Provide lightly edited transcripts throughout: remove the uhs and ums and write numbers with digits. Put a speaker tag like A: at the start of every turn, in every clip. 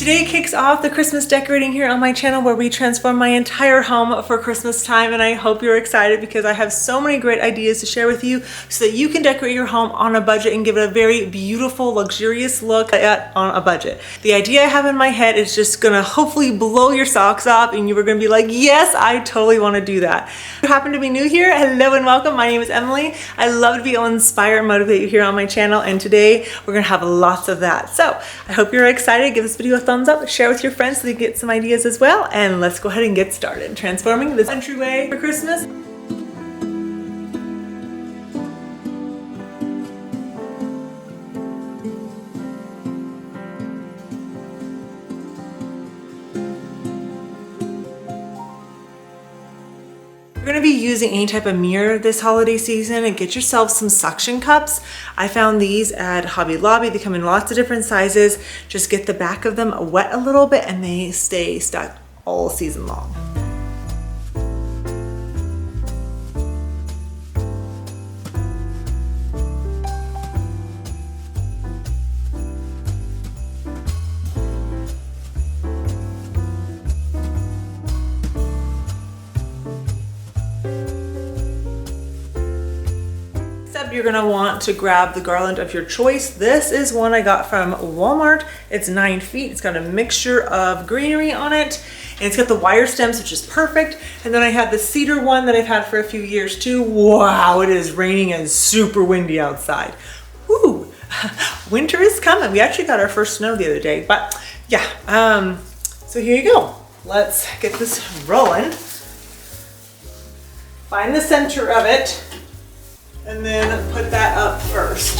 A: Today kicks off the Christmas decorating here on my channel where we transform my entire home for Christmas time, and I hope you're excited because I have so many great ideas to share with you so that you can decorate your home on a budget and give it a very beautiful, luxurious look on a budget. The idea I have in my head is just gonna hopefully blow your socks off and you are gonna be like, yes, I totally wanna do that. If you happen to be new here, hello and welcome. My name is Emily. I love to be able to inspire and motivate you here on my channel, and today we're gonna have lots of that. So I hope you're excited. Give this video a thumbs up, share with your friends so they get some ideas as well, and let's go ahead and get started transforming this entryway for Christmas. You're going to be using any type of mirror this holiday season, and get yourself some suction cups. I found these at Hobby Lobby. They come in lots of different sizes. Just get the back of them wet a little bit and they stay stuck all season long. You're gonna want to grab the garland of your choice. This is one I got from Walmart. It's 9 feet. It's got a mixture of greenery on it, and it's got the wire stems, which is perfect. And then I had the cedar one that I've had for a few years too. Wow, it is raining and super windy outside. Woo! Winter is coming. We actually got our first snow the other day, but yeah. So here you go. Let's get this rolling. Find the center of it, and then put that up first.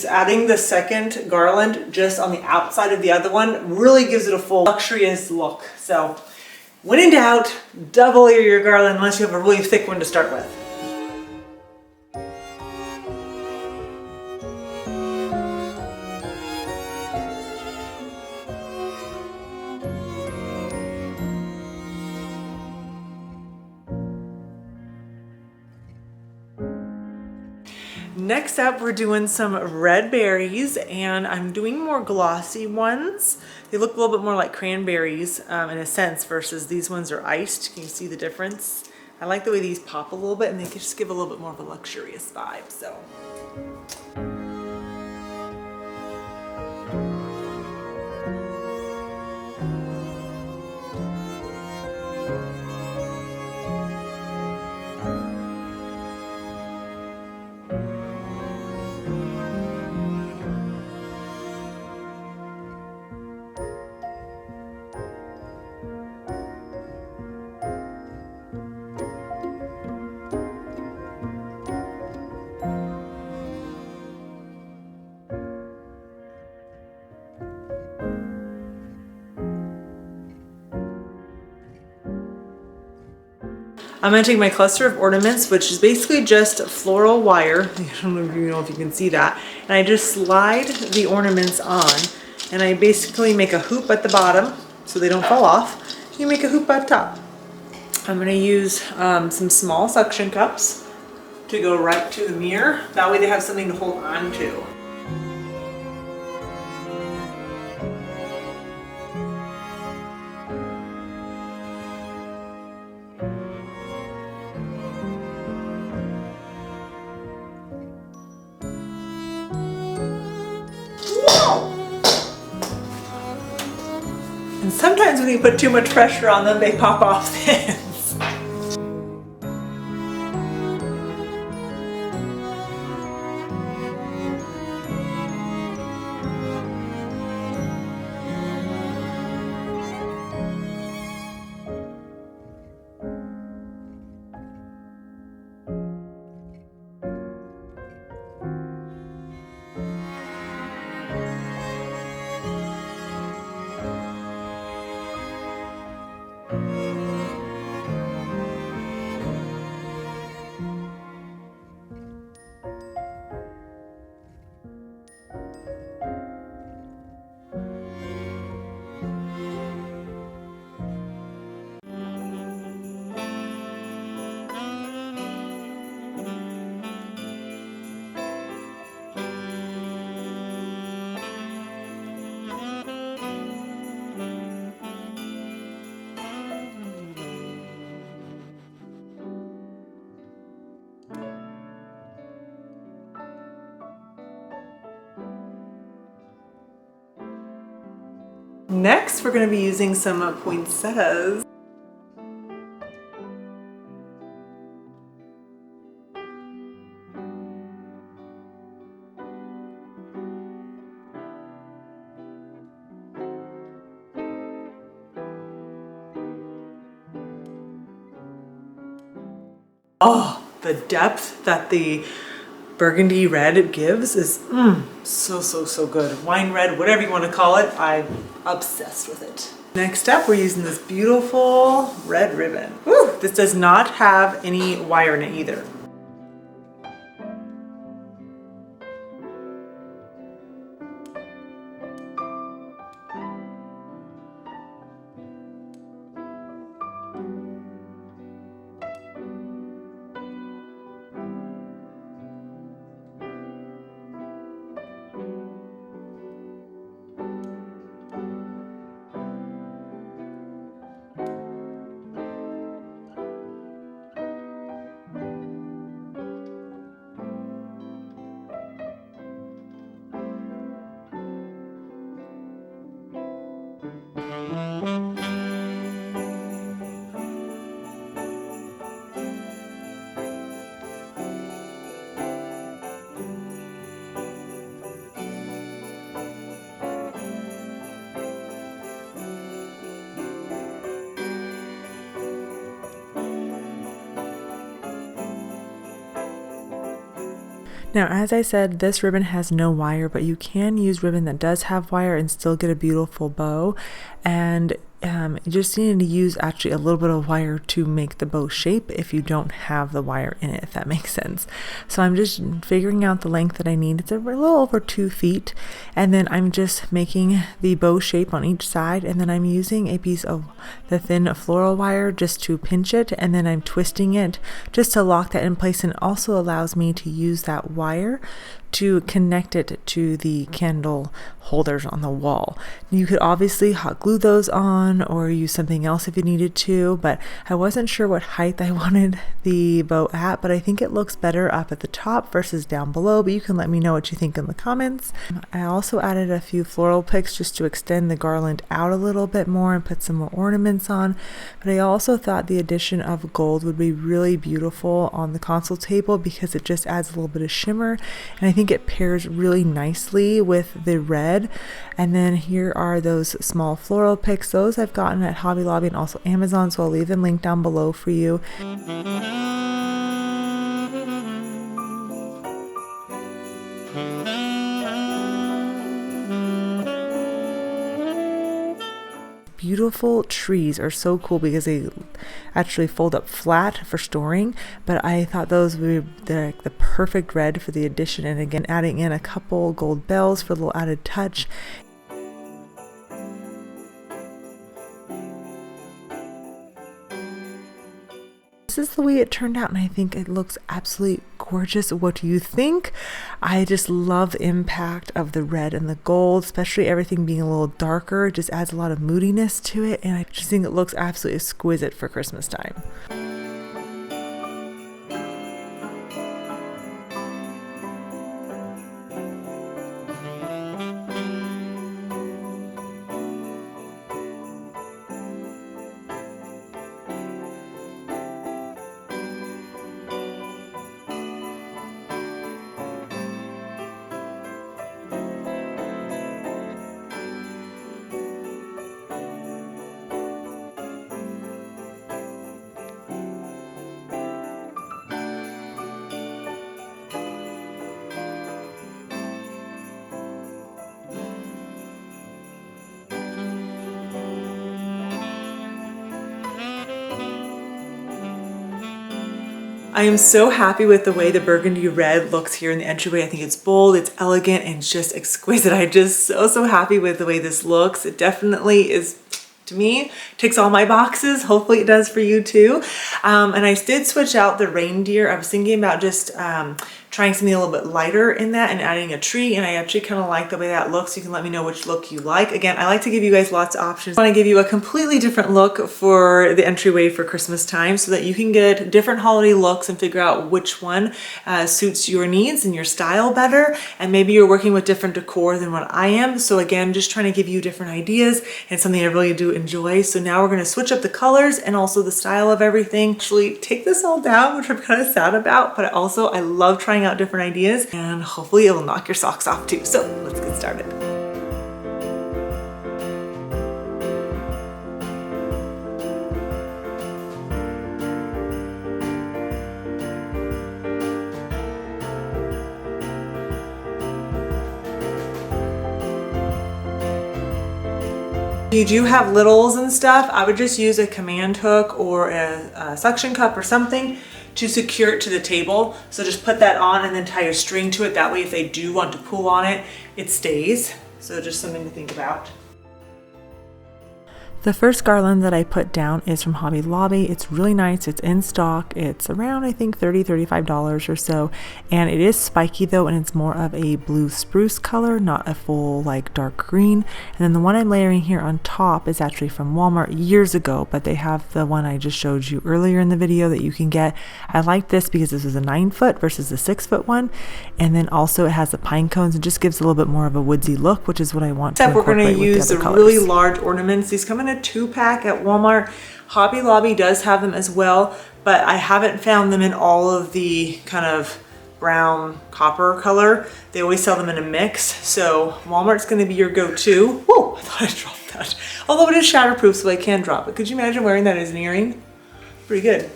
A: Adding the second garland just on the outside of the other one really gives it a full luxurious look. So when in doubt, double layer your garland unless you have a really thick one to start with. Next up, we're doing some red berries, and I'm doing more glossy ones. They look a little bit more like cranberries in a sense versus these ones are iced. Can you see the difference? I like the way these pop a little bit, and they just give a little bit more of a luxurious vibe. So. I'm going to take my cluster of ornaments, which is basically just floral wire. I don't know if you can see that. And I just slide the ornaments on, and I basically make a hoop at the bottom so they don't fall off. You make a hoop at top. I'm going to use some small suction cups. to go right to the mirror. That way they have something to hold on to. And sometimes when you put too much pressure on them, they pop off the ends. Next, we're going to be using some poinsettias. Oh, the depth that the burgundy red gives is so good. Wine red, whatever you want to call it, I'm obsessed with it. Next up, we're using this beautiful red ribbon. Woo! This does not have any wire in it either. Now, as I said, this ribbon has no wire, but you can use ribbon that does have wire and still get a beautiful bow. And you just need to use actually a little bit of wire to make the bow shape if you don't have the wire in it, if that makes sense. So I'm just figuring out the length that I need. It's a little over 2 feet. And then I'm just making the bow shape on each side. And then I'm using a piece of the thin floral wire just to pinch it. And then I'm twisting it just to lock that in place. And it also allows me to use that wire to connect it to the candle holders on the wall. You could obviously hot glue those on or use something else if you needed to, but I wasn't sure what height I wanted the bow at, but I think it looks better up at the top versus down below, but you can let me know what you think in the comments. I also added a few floral picks just to extend the garland out a little bit more and put some more ornaments on, but I also thought the addition of gold would be really beautiful on the console table because it just adds a little bit of shimmer, and I think it pairs really nicely with the red. And then here are those small floral picks. Those I've gotten at Hobby Lobby and also Amazon, so I'll leave them linked down below for you. Beautiful trees are so cool because they actually fold up flat for storing, but I thought those would be like the perfect red for the addition, and again adding in a couple gold bells for a little added touch. This is the way it turned out, and I think it looks absolutely gorgeous. What do you think? I just love the impact of the red and the gold, especially everything being a little darker. It just adds a lot of moodiness to it, and I just think it looks absolutely exquisite for Christmas time. I am so happy with the way the burgundy red looks here in the entryway. I think it's bold, it's elegant, and just exquisite. I'm just so happy with the way this looks. It definitely is, to me, ticks all my boxes. Hopefully it does for you too. And I did switch out the reindeer. I was thinking about just trying something a little bit lighter in that and adding a tree, and I actually kind of like the way that looks. You can let me know which look you like. Again, I like to give you guys lots of options. I want to give you a completely different look for the entryway for Christmas time so that you can get different holiday looks and figure out which one suits your needs and your style better. And maybe you're working with different decor than what I am. So again, just trying to give you different ideas and something I really do enjoy. So now we're going to switch up the colors and also the style of everything. Actually take this all down, which I'm kind of sad about, but also I love trying out different ideas, and hopefully it will knock your socks off too. So let's get started. If you do have littles and stuff, I would just use a command hook or a suction cup or something to secure it to the table. So just put that on and then tie a string to it. That way if they do want to pull on it, it stays. So just something to think about. The first garland that I put down is from Hobby Lobby. It's really nice. It's in stock. It's around, I think, $35 or so. And it is spiky though, and it's more of a blue spruce color, not a full like dark green. And then the one I'm layering here on top is actually from Walmart years ago, but they have the one I just showed you earlier in the video that you can get. I like this because this is a 9-foot versus the 6-foot one. And then also it has the pine cones and just gives a little bit more of a woodsy look, which is what I want to incorporate with the other colors. We're going to use the really large ornaments. These come in a 2-pack at Walmart. Hobby Lobby does have them as well, but I haven't found them in all of the kind of brown copper color. They always sell them in a mix, so Walmart's going to be your go-to. Whoa, I thought I dropped that. Although it is shatterproof, so I can drop it. Could you imagine wearing that as an earring? Pretty good.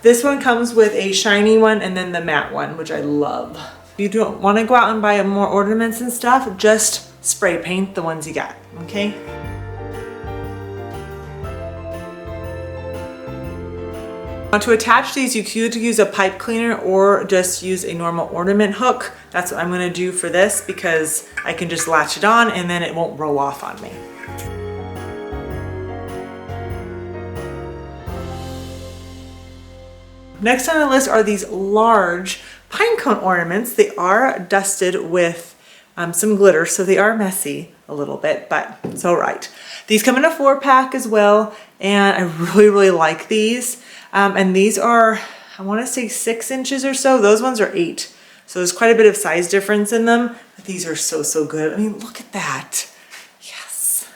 A: This one comes with a shiny one and then the matte one, which I love. If you don't want to go out and buy more ornaments and stuff, just spray paint the ones you got, okay? To attach these, you could use a pipe cleaner or just use a normal ornament hook. That's what I'm going to do for this because I can just latch it on and then it won't roll off on me. Next on the list are these large pine cone ornaments. They are dusted with some glitter, so they are messy a little bit, but it's all right. These come in a 4-pack as well, and I really like these. And these are, I want to say 6 inches or so. Those ones are 8. So there's quite a bit of size difference in them, but these are so good. I mean, look at that. Yes.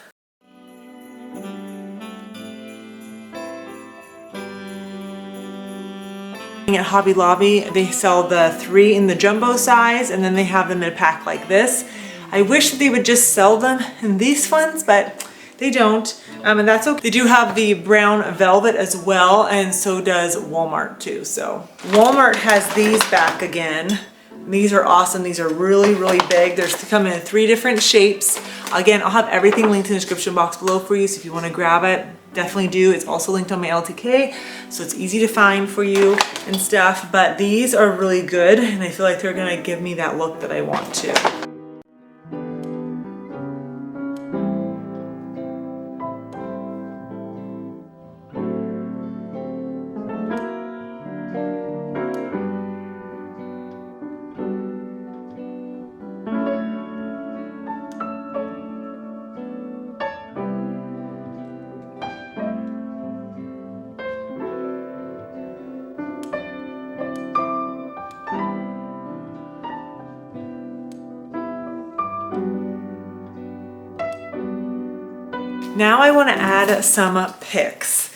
A: At Hobby Lobby, they sell the 3 in the jumbo size, and then they have them in a pack like this. I wish that they would just sell them in these ones, but they don't. And that's okay. They do have the brown velvet as well, and so does Walmart too. So Walmart has these back again. These are awesome. These are really big. They come in 3 different shapes. Again, I'll have everything linked in the description box below for you, so if you want to grab it, definitely do. It's also linked on my LTK, so it's easy to find for you and stuff. But these are really good, and I feel like they're gonna give me that look that I want to. Now I want to add some picks.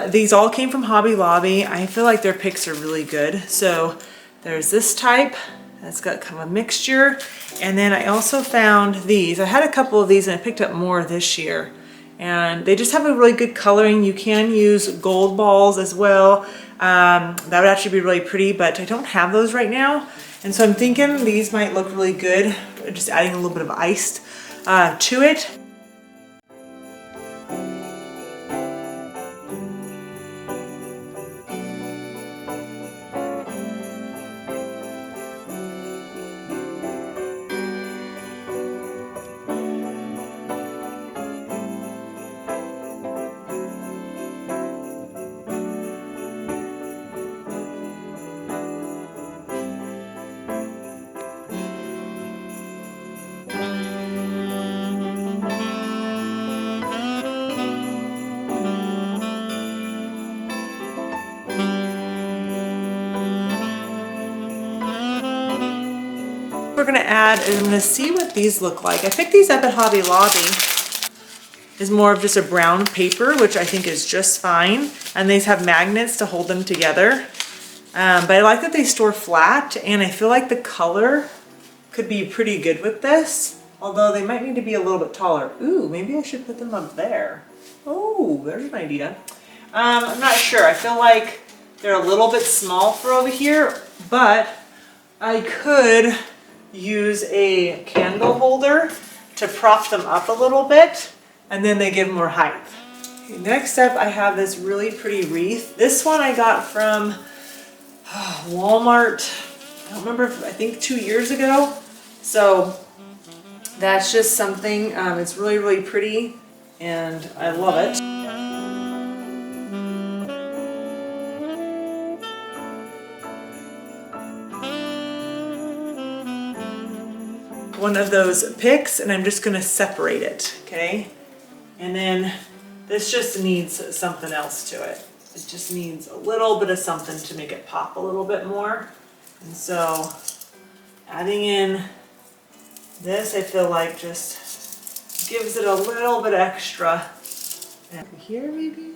A: These all came from Hobby Lobby. I feel like their picks are really good. So there's this type that's got kind of a mixture. And then I also found these. I had a couple of these and I picked up more this year. And they just have a really good coloring. You can use gold balls as well. That would actually be really pretty, but I don't have those right now. And so I'm thinking these might look really good. Just adding a little bit of ice to it. We're gonna add, and I'm gonna see what these look like. I picked these up at Hobby Lobby. It's more of just a brown paper, which I think is just fine. And these have magnets to hold them together. But I like that they store flat, and I feel like the color could be pretty good with this. Although they might need to be a little bit taller. Ooh, maybe I should put them up there. Oh, there's an idea. I'm not sure. I feel like they're a little bit small for over here, but I could use a candle holder to prop them up a little bit, and then they give more height. Okay, next up, I have this really pretty wreath. This one I got from Walmart. I don't remember, I think 2 years ago. So that's just something, it's really, really pretty, and I love it. One of those picks, and I'm just gonna separate it, okay? And then this just needs something else to it. It just needs a little bit of something to make it pop a little bit more. And so adding in this, I feel like just gives it a little bit extra. And here maybe?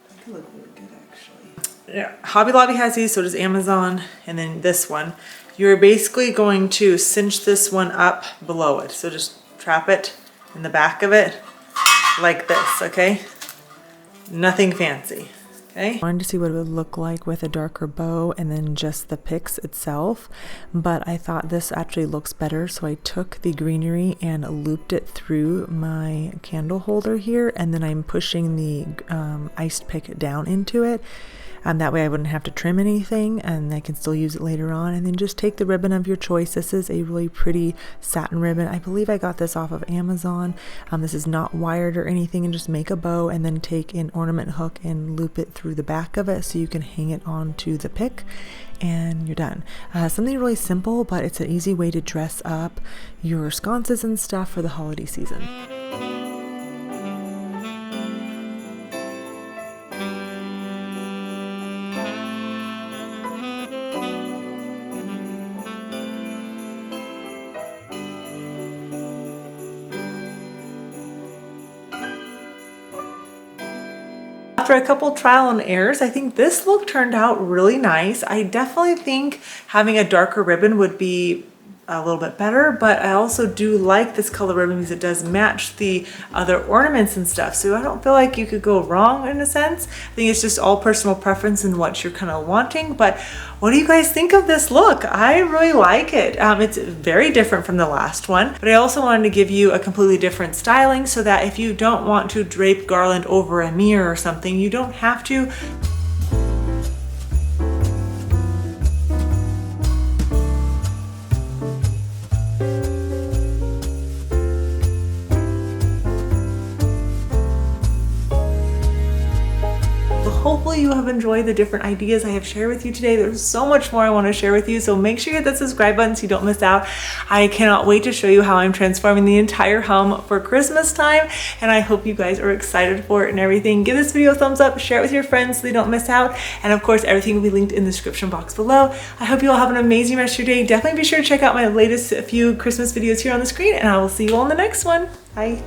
A: That could look really good actually. Yeah, Hobby Lobby has these, so does Amazon, and then this one. You're basically going to cinch this one up below it. So just trap it in the back of it like this, okay? Nothing fancy, okay? I wanted to see what it would look like with a darker bow and then just the picks itself, but I thought this actually looks better, so I took the greenery and looped it through my candle holder here, and then I'm pushing the iced pick down into it. That way I wouldn't have to trim anything, and I can still use it later on. And then just take the ribbon of your choice. This is a really pretty satin ribbon. I believe I got this off of Amazon. This is not wired or anything, and just make a bow and then take an ornament hook and loop it through the back of it so you can hang it onto the pick, and you're done. Something really simple, but it's an easy way to dress up your sconces and stuff for the holiday season. After a couple trial and errors, I think this look turned out really nice. I definitely think having a darker ribbon would be a little bit better, but I also do like this color ribbon because it does match the other ornaments and stuff. So I don't feel like you could go wrong in a sense. I think it's just all personal preference and what you're kind of wanting. But what do you guys think of this look? I really like it. It's very different from the last one, but I also wanted to give you a completely different styling so that if you don't want to drape garland over a mirror or something, you don't have to. Hopefully you have enjoyed the different ideas I have shared with you today. There's so much more I want to share with you, so make sure you hit that subscribe button so you don't miss out. I cannot wait to show you how I'm transforming the entire home for Christmas time, and I hope you guys are excited for it and everything. Give this video a thumbs up, share it with your friends so they don't miss out, and of course everything will be linked in the description box below. I hope you all have an amazing rest of your day. Definitely be sure to check out my latest few Christmas videos here on the screen, and I will see you all in the next one. Bye.